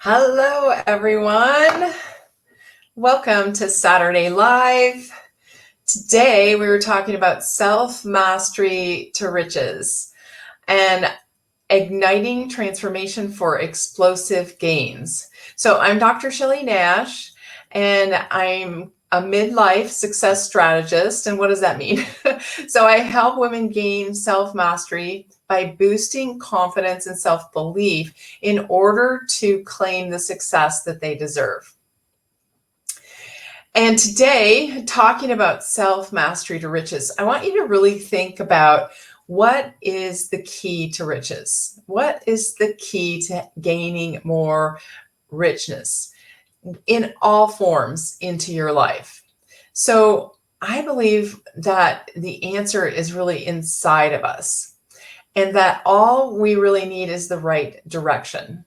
Hello, everyone. Welcome to Saturday Live. Today, we were talking about self-mastery to riches and igniting transformation for explosive gains. So I'm Dr. Shelley Nash, and I'm a midlife success strategist. And what does that mean? So I help women gain self-mastery by boosting confidence and self-belief in order to claim the success that they deserve. And today, talking about self-mastery to riches, I want you to really think about what is the key to riches? What is the key to gaining more richness in all forms into your life? So I believe that the answer is really inside of us, and that all we really need is the right direction.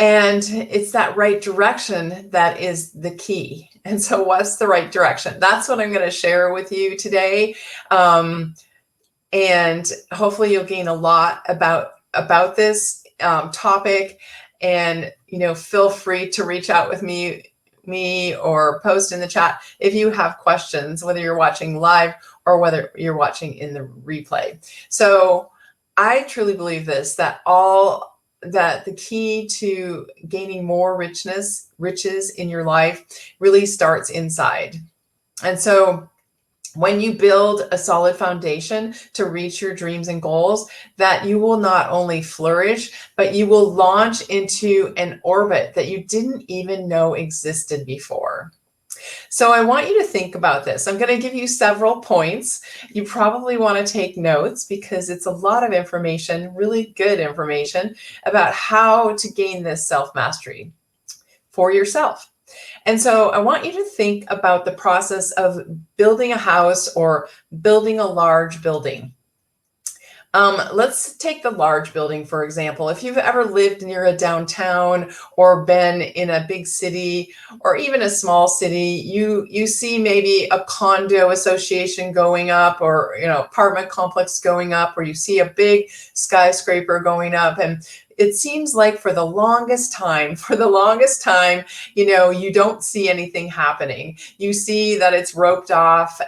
And it's that right direction that is the key. And so what's the right direction? That's what I'm going to share with you today. And hopefully you'll gain a lot about this topic. And, feel free to reach out with me or post in the chat if you have questions, whether you're watching live or whether you're watching in the replay. So I truly believe this, that the key to gaining more riches in your life really starts inside. And so when you build a solid foundation to reach your dreams and goals, that you will not only flourish, but you will launch into an orbit that you didn't even know existed before. So I want you to think about this. I'm going to give you several points. You probably want to take notes because it's a lot of information, really good information about how to gain this self-mastery for yourself. And so I want you to think about the process of building a house or building a large building. Let's take the large building, for example. If you've ever lived near a downtown or been in a big city or even a small city, you see maybe a condo association going up or apartment complex going up, or you see a big skyscraper going up, and it seems like for the longest time, you don't see anything happening. You see that it's roped off,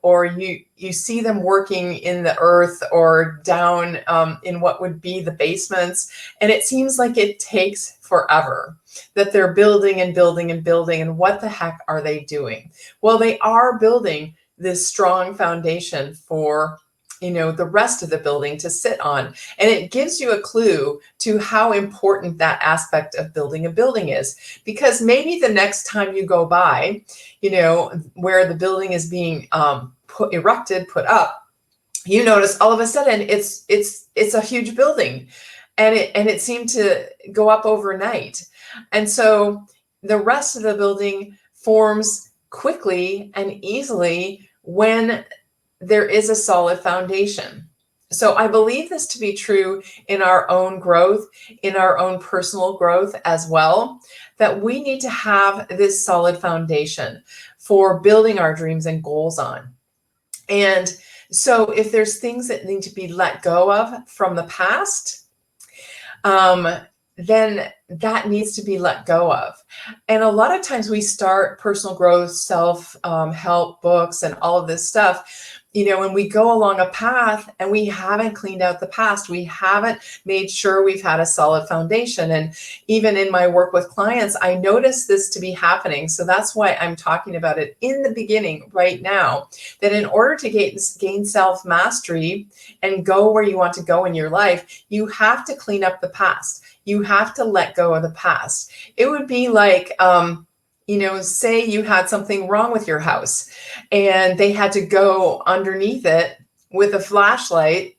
or you see them working in the earth or down in what would be the basements. And it seems like it takes forever, that they're building and building and building. And what the heck are they doing? Well, they are building this strong foundation for the rest of the building to sit on. And it gives you a clue to how important that aspect of building a building is, because maybe the next time you go by, where the building is being put up, you notice all of a sudden it's a huge building, and it seemed to go up overnight. And so the rest of the building forms quickly and easily when there is a solid foundation. So I believe this to be true in our own growth, in our own personal growth as well, that we need to have this solid foundation for building our dreams and goals on. And so if there's things that need to be let go of from the past, then that needs to be let go of. And a lot of times we start personal growth, self-help books and all of this stuff, when we go along a path and we haven't cleaned out the past, we haven't made sure we've had a solid foundation. And even in my work with clients, I notice this to be happening. So that's why I'm talking about it in the beginning right now, that in order to gain self-mastery and go where you want to go in your life, you have to clean up the past. You have to let go of the past. It would be like, say you had something wrong with your house and they had to go underneath it with a flashlight,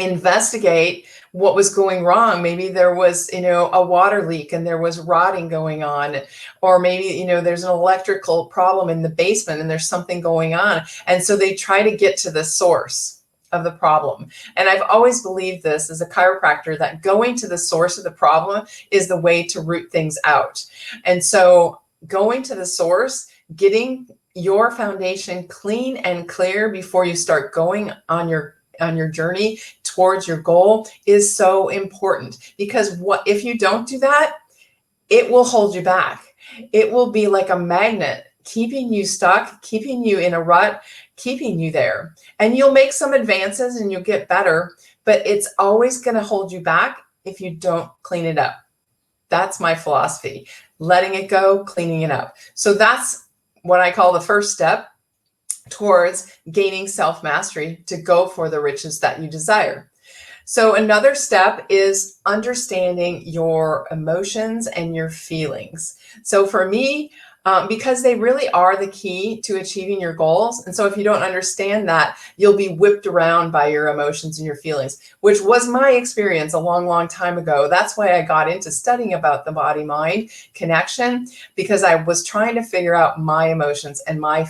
investigate what was going wrong. Maybe there was, a water leak and there was rotting going on, or maybe, there's an electrical problem in the basement and there's something going on. And so they try to get to the source of the problem. And I've always believed this as a chiropractor, that going to the source of the problem is the way to root things out. And so going to the source, getting your foundation clean and clear before you start going on your journey towards your goal is so important, because if you don't do that, it will hold you back. It will be like a magnet, keeping you stuck, keeping you in a rut, keeping you there. And you'll make some advances and you'll get better, but it's always going to hold you back if you don't clean it up. That's my philosophy. Letting it go, cleaning it up. So that's what I call the first step towards gaining self-mastery, to go for the riches that you desire. So another step is understanding your emotions and your feelings. So for me, because they really are the key to achieving your goals. And so if you don't understand that, you'll be whipped around by your emotions and your feelings, which was my experience a long, long time ago. That's why I got into studying about the body-mind connection, because I was trying to figure out my emotions and my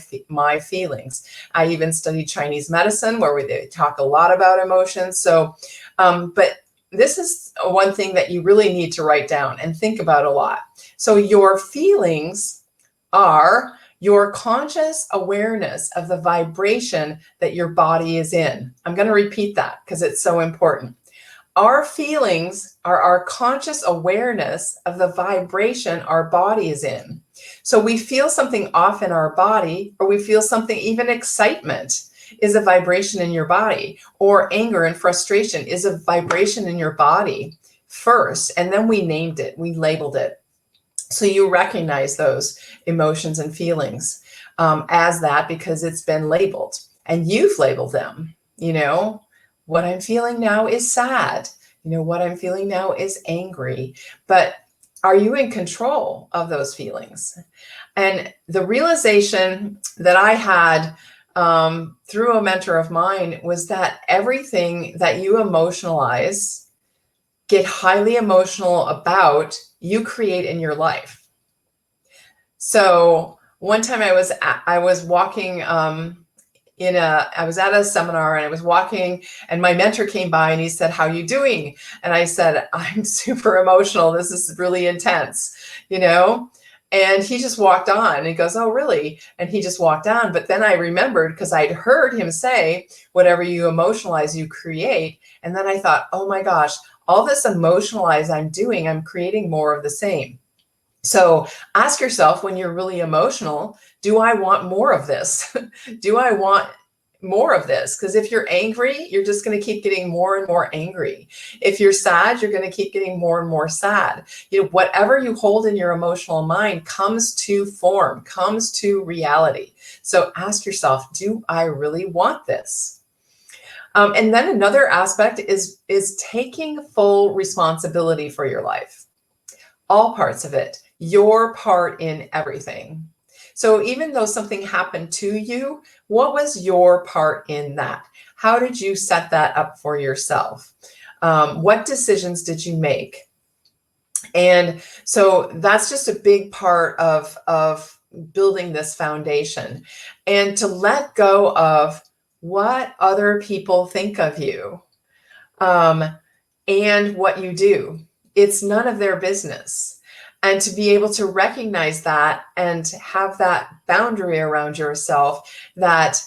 feelings. I even studied Chinese medicine, where they talk a lot about emotions. So, but this is one thing that you really need to write down and think about a lot. So your feelings are your conscious awareness of the vibration that your body is in. I'm going to repeat that because it's so important. Our feelings are our conscious awareness of the vibration our body is in. So we feel something off in our body, or we feel something, even excitement is a vibration in your body, or anger and frustration is a vibration in your body first, and then we named it, we labeled it. So you recognize those emotions and feelings as that, because it's been labeled and you've labeled them. You know, what I'm feeling now is sad. You know, what I'm feeling now is angry. But are you in control of those feelings? And the realization that I had through a mentor of mine was that everything that you emotionalize, get highly emotional about, you create in your life. So one time I was walking I was at a seminar, and I was walking, and my mentor came by and he said, "How you doing?" And I said, "I'm super emotional. This is really intense," you know? And he just walked on. And he goes, "Oh, really?" And he just walked on. But then I remembered, because I'd heard him say, whatever you emotionalize, you create. And then I thought, oh my gosh, all this emotionalize I'm doing, I'm creating more of the same. So ask yourself, when you're really emotional, do I want more of this? Do I want more of this? Because if you're angry, you're just going to keep getting more and more angry. If you're sad, you're going to keep getting more and more sad. You know, whatever you hold in your emotional mind comes to form, comes to reality. So ask yourself, do I really want this? And then another aspect is taking full responsibility for your life. All parts of it, your part in everything. So even though something happened to you, what was your part in that? How did you set that up for yourself? What decisions did you make? And so that's just a big part of building this foundation, and to let go of what other people think of you and what you do. It's none of their business. And to be able to recognize that and have that boundary around yourself, that,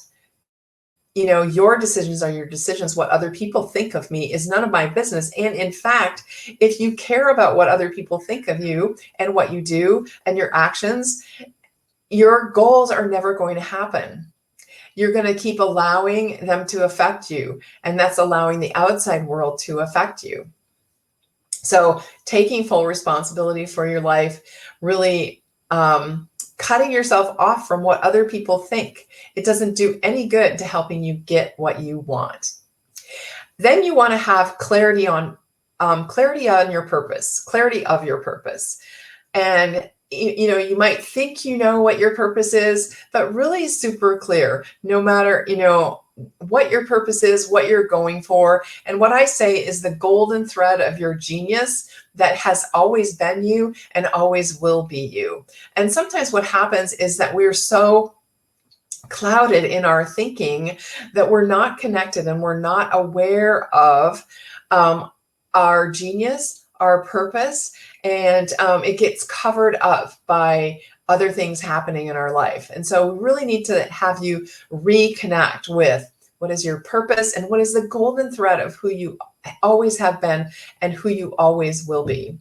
you know, your decisions are your decisions. What other people think of me is none of my business. And in fact, if you care about what other people think of you and what you do and your actions, your goals are never going to happen. You're going to keep allowing them to affect you. And that's allowing the outside world to affect you. So taking full responsibility for your life, really cutting yourself off from what other people think. It doesn't do any good to helping you get what you want. Then you want to have clarity on your purpose, clarity of your purpose. And you know, you might think you know what your purpose is, but really super clear, no matter, you know, what your purpose is, what you're going for. And what I say is the golden thread of your genius that has always been you and always will be you. And sometimes what happens is that we're so clouded in our thinking that we're not connected and we're not aware of our genius, our purpose, and it gets covered up by other things happening in our life. And so we really need to have you reconnect with What is your purpose? And what is the golden thread of who you always have been and who you always will be?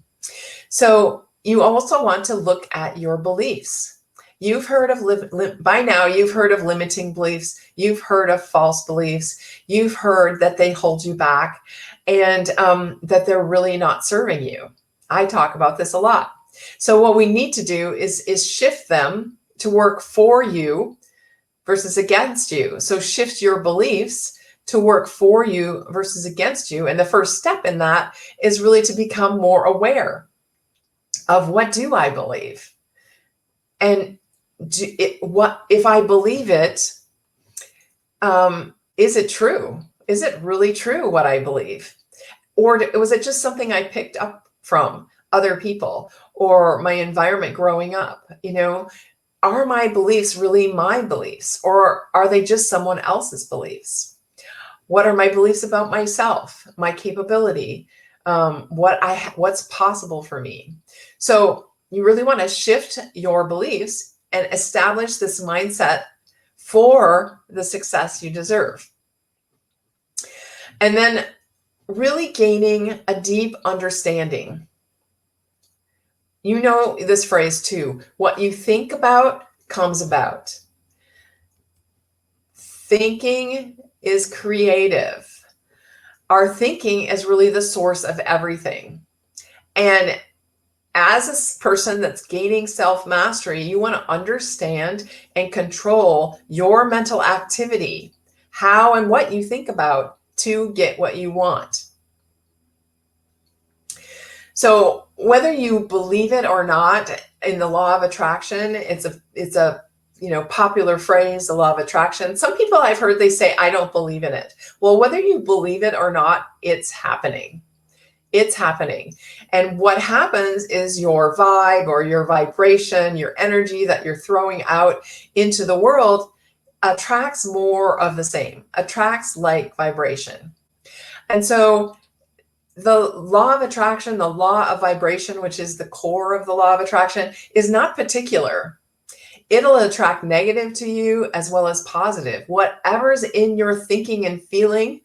So you also want to look at your beliefs. You've heard of, by now, you've heard of limiting beliefs. You've heard of false beliefs. You've heard that they hold you back and that they're really not serving you. I talk about this a lot. So what we need to do is shift them to work for you versus against you. So shift your beliefs to work for you versus against you. And the first step in that is really to become more aware of, what do I believe? And what if I believe it, is it true? Is it really true what I believe? Or was it just something I picked up from other people or my environment growing up? Are my beliefs really my beliefs, or are they just someone else's beliefs? What are my beliefs about myself, my capability, what's possible for me? So you really want to shift your beliefs and establish this mindset for the success you deserve. And then really gaining a deep understanding. You know this phrase too, what you think about comes about. Thinking is creative. Our thinking is really the source of everything. And as a person that's gaining self-mastery, you want to understand and control your mental activity, how and what you think about to get what you want. So whether you believe it or not, in the law of attraction, it's a popular phrase, the law of attraction. Some people I've heard, they say, I don't believe in it. Well, whether you believe it or not, it's happening. It's happening. And what happens is your vibe or your vibration, your energy that you're throwing out into the world attracts more of the same, attracts like vibration. And so the law of attraction, the law of vibration, which is the core of the law of attraction, is not particular. It'll attract negative to you as well as positive. Whatever's in your thinking and feeling,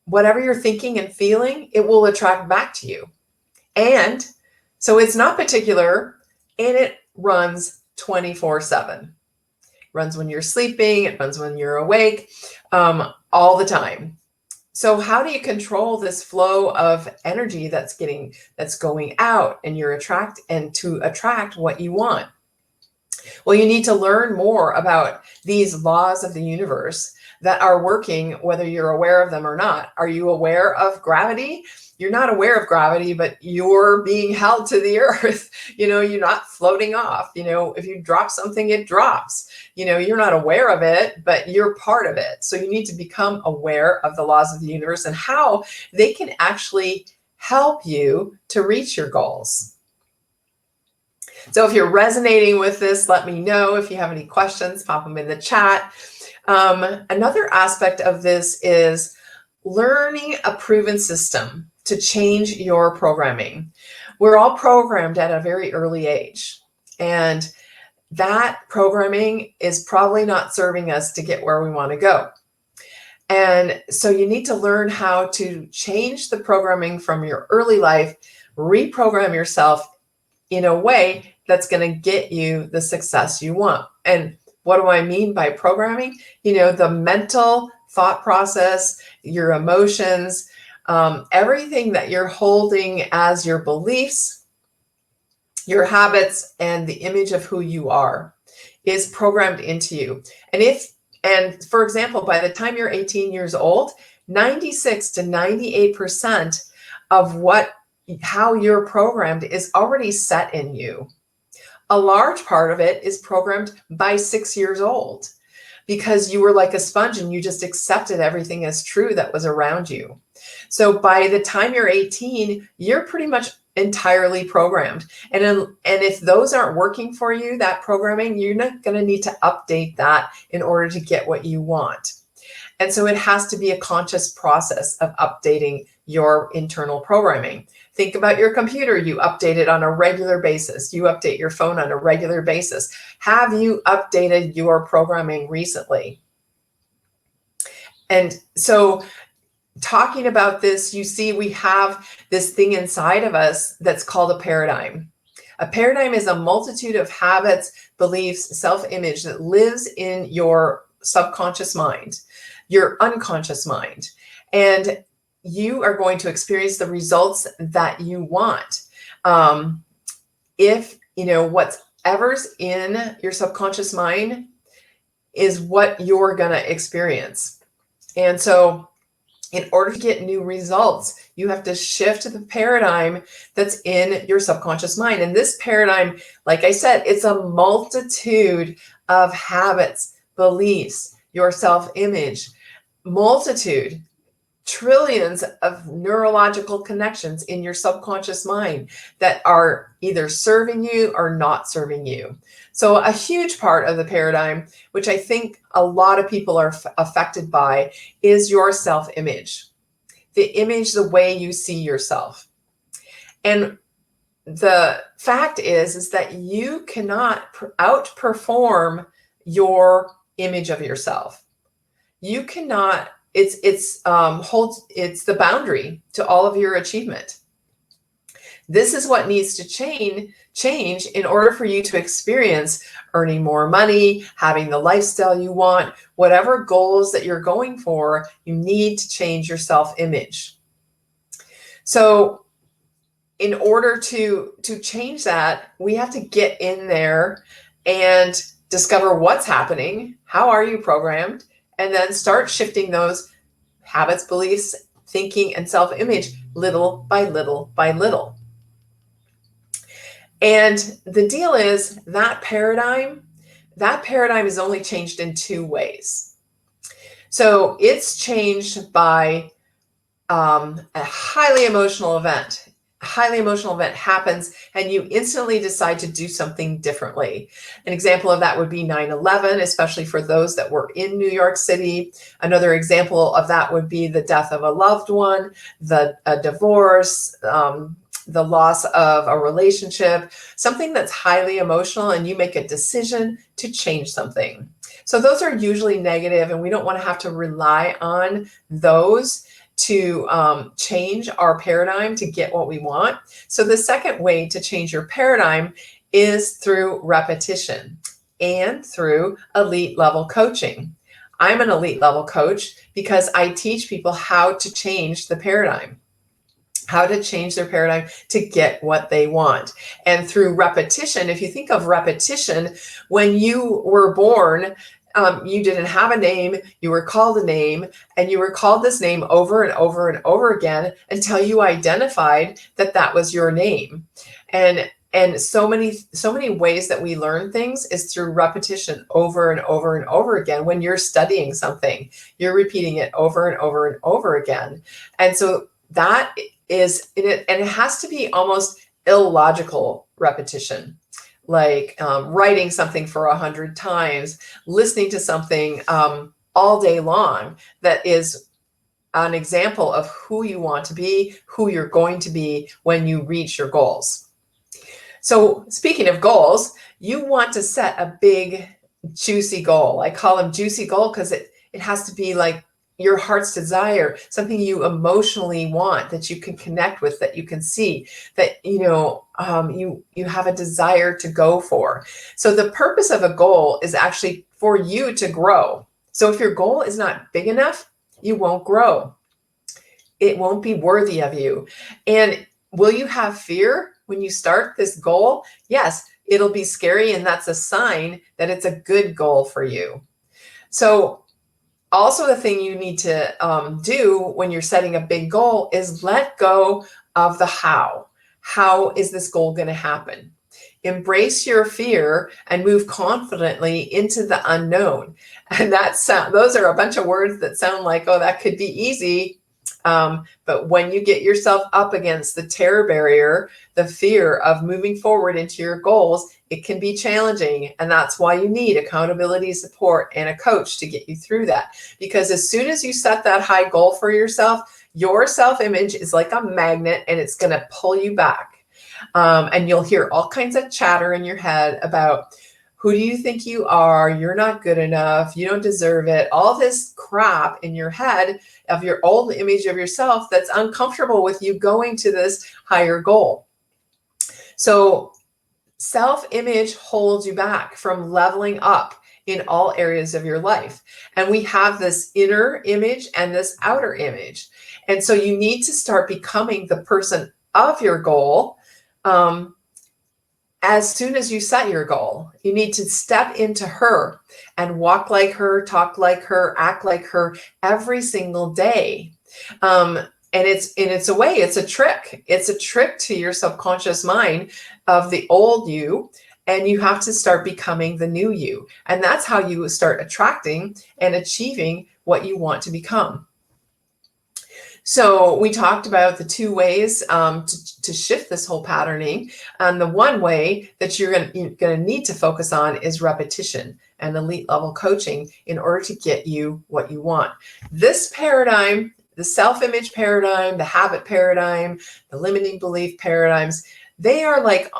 whatever you're thinking and feeling, it will attract back to you. And so it's not particular, and it runs 24/7. It runs when you're sleeping, it runs when you're awake, all the time. So how do you control this flow of energy that's going out and to attract what you want? Well, you need to learn more about these laws of the universe that are working, whether you're aware of them or not. Are you aware of gravity? You're not aware of gravity, but you're being held to the earth. You're not floating off. If you drop something, it drops. You're not aware of it, but you're part of it. So you need to become aware of the laws of the universe and how they can actually help you to reach your goals. So if you're resonating with this, let me know. If you have any questions, pop them in the chat. Another aspect of this is learning a proven system to change your programming. We're all programmed at a very early age, and that programming is probably not serving us to get where we want to go. And so you need to learn how to change the programming from your early life, reprogram yourself in a way that's going to get you the success you want. And what do I mean by programming? The mental thought process, your emotions, everything that you're holding as your beliefs, your habits, and the image of who you are is programmed into you. And for example, by the time you're 18 years old, 96 to 98% of how you're programmed is already set in you. A large part of it is programmed by 6 years old because you were like a sponge and you just accepted everything as true that was around you. So by the time you're 18, you're pretty much entirely programmed. And if those aren't working for you, that programming, you're not going to need to update that in order to get what you want. And so it has to be a conscious process of updating your internal programming. Think about your computer. You update it on a regular basis. You update your phone on a regular basis. Have you updated your programming recently? And so talking about this, you see, we have this thing inside of us that's called a paradigm. A paradigm is a multitude of habits, beliefs, self-image that lives in your subconscious mind, your unconscious mind. And you are going to experience the results that you want. If, whatever's in your subconscious mind is what you're going to experience. And so in order to get new results, you have to shift the paradigm that's in your subconscious mind. And this paradigm, like I said, it's a multitude of habits, beliefs, your self-image, multitude, trillions of neurological connections in your subconscious mind that are either serving you or not serving you. So a huge part of the paradigm, which I think a lot of people are affected by, is your self-image, the image, the way you see yourself. And the fact is that you cannot outperform your image of yourself. You cannot. It's the boundary to all of your achievement. This is what needs to change in order for you to experience earning more money, having the lifestyle you want, whatever goals that you're going for. You need to change your self-image. So in order to change that, we have to get in there and discover what's happening. How are you programmed? And then start shifting those habits, beliefs, thinking, and self-image little by little by little. And the deal is that paradigm is only changed in two ways. So it's changed by a highly emotional event. A highly emotional event happens and you instantly decide to do something differently. An example of that would be 9/11, especially for those that were in New York City. Another example of that would be the death of a loved one, a divorce, the loss of a relationship, something that's highly emotional, and you make a decision to change something. So those are usually negative, and we don't want to have to rely on those to change our paradigm to get what we want. So the second way to change your paradigm is through repetition and through elite level coaching. I'm an elite level coach because I teach people how to change the paradigm, how to change their paradigm to get what they want. And through repetition, if you think of repetition, when you were born, you didn't have a name, you were called a name, and you were called this name over and over and over again until you identified that that was your name. And so many ways that we learn things is through repetition over and over and over again. When you're studying something, you're repeating it over and over and over again. And so that is it, and it has to be almost illogical repetition. Like writing something for 100 times, listening to something all day long, that is an example of who you want to be, who you're going to be when you reach your goals. So speaking of goals, you want to set a big, juicy goal. I call them juicy goal because it has to be like your heart's desire, something you emotionally want, that you can connect with, that you can see, that you have a desire to go for. So the purpose of a goal is actually for you to grow. So if your goal is not big enough, you won't grow. It won't be worthy of you. And will you have fear when you start this goal? Yes, it'll be scary, and that's a sign that it's a good goal for you. So also, the thing you need to do when you're setting a big goal is let go of the how. How is this goal going to happen? Embrace your fear and move confidently into the unknown. And those are a bunch of words that sound like, oh, that could be easy. But when you get yourself up against the terror barrier, the fear of moving forward into your goals, it can be challenging. And that's why you need accountability, support, and a coach to get you through that. Because as soon as you set that high goal for yourself, your self-image is like a magnet, and it's going to pull you back. And you'll hear all kinds of chatter in your head about, Who do you think you are? You're not good enough. You don't deserve it. All this crap in your head of your old image of yourself that's uncomfortable with you going to this higher goal. So self-image holds you back from leveling up in all areas of your life. And we have this inner image and this outer image. And so you need to start becoming the person of your goal. As soon as you set your goal, you need to step into her and walk like her, talk like her, act like her every single day. And it's a way, it's a trick. It's a trick to your subconscious mind of the old you, and you have to start becoming the new you. And that's how you start attracting and achieving what you want to become. So we talked about the two ways to shift this whole patterning. And the one way that you're going to need to focus on is repetition and elite level coaching in order to get you what you want. This paradigm, the self-image paradigm, the habit paradigm, the limiting belief paradigms, they are like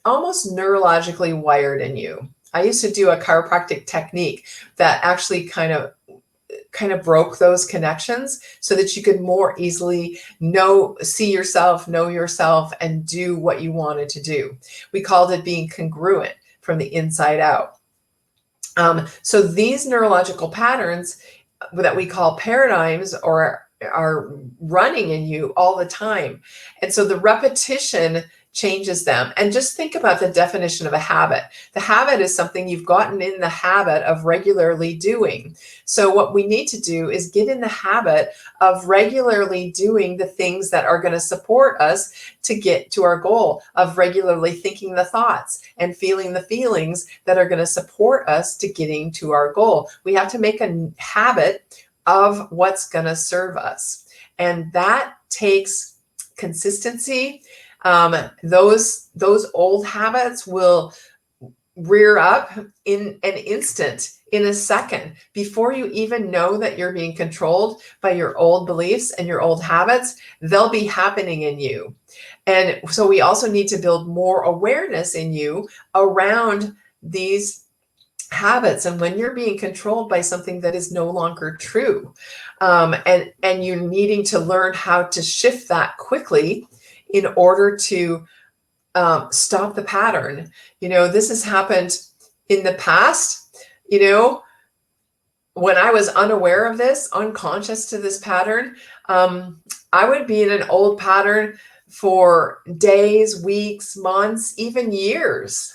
almost neurologically wired in you. I used to do a chiropractic technique that actually kind of broke those connections so that you could more easily see yourself, know yourself, and do what you wanted to do. We called it being congruent from the inside out. So these neurological patterns that we call paradigms are running in you all the time. And so the repetition changes them. And just think about the definition of a habit. The habit is something you've gotten in the habit of regularly doing. So what we need to do is get in the habit of regularly doing the things that are going to support us to get to our goal, of regularly thinking the thoughts and feeling the feelings that are going to support us to getting to our goal. We have to make a habit of what's going to serve us. And that takes consistency. Those old habits will rear up in an instant, in a second, before you even know that you're being controlled by your old beliefs and your old habits. They'll be happening in you. And so we also need to build more awareness in you around these habits and when you're being controlled by something that is no longer true, and you're needing to learn how to shift that quickly in order to stop the pattern. This has happened in the past. When I was unaware of this, unconscious to this pattern, I would be in an old pattern for days, weeks, months, even years.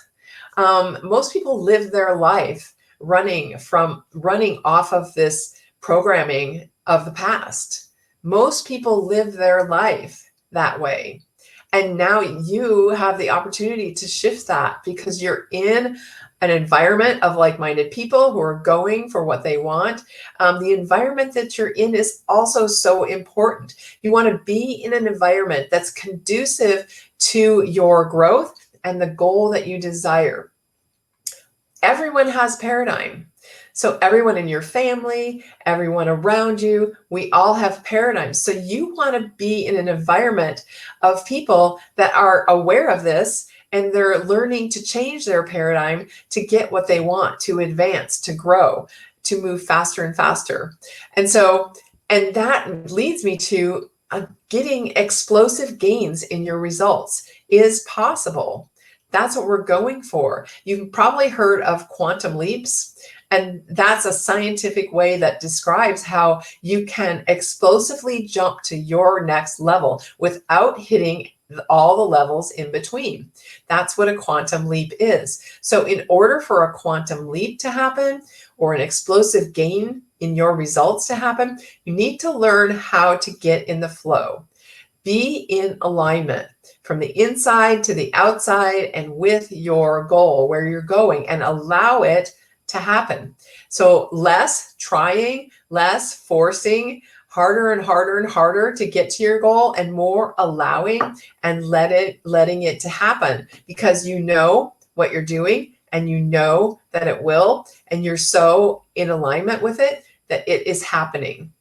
Most people live their life running off of this programming of the past. Most people live their life that way. And now you have the opportunity to shift that because you're in an environment of like-minded people who are going for what they want. The environment that you're in is also so important. You want to be in an environment that's conducive to your growth and the goal that you desire. Everyone has paradigm. So everyone in your family, everyone around you, we all have paradigms. So you want to be in an environment of people that are aware of this and they're learning to change their paradigm to get what they want, to advance, to grow, to move faster and faster. And that leads me to getting explosive gains in your results is possible. That's what we're going for. You've probably heard of quantum leaps. And that's a scientific way that describes how you can explosively jump to your next level without hitting all the levels in between. That's what a quantum leap is. So in order for a quantum leap to happen or an explosive gain in your results to happen, you need to learn how to get in the flow. Be in alignment from the inside to the outside and with your goal, where you're going, and allow it to happen. So less trying, less forcing, harder and harder and harder to get to your goal, and more allowing and letting it to happen, because you know what you're doing and you know that it will, and you're so in alignment with it that it is happening.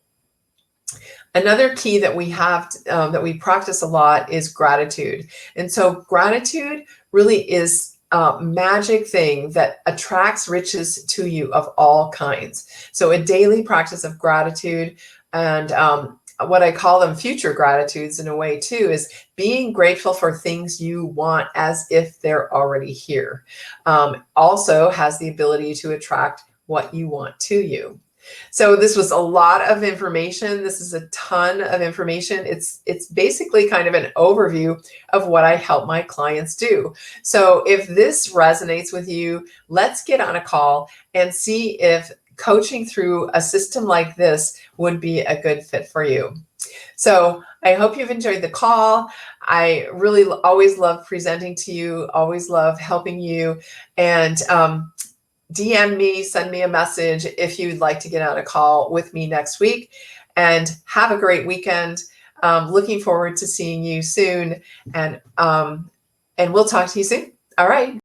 Another key that we have that we practice a lot is gratitude. And so gratitude really is magic thing that attracts riches to you of all kinds. So a daily practice of gratitude, and what I call them future gratitudes in a way too, is being grateful for things you want as if they're already here. Also has the ability to attract what you want to you. So this was a lot of information. This is a ton of information. It's basically kind of an overview of what I help my clients do. So if this resonates with you, let's get on a call and see if coaching through a system like this would be a good fit for you. So I hope you've enjoyed the call. I really always love presenting to you, always love helping you. And DM me, send me a message if you'd like to get on a call with me next week. And have a great weekend. Looking forward to seeing you soon. And we'll talk to you soon. All right.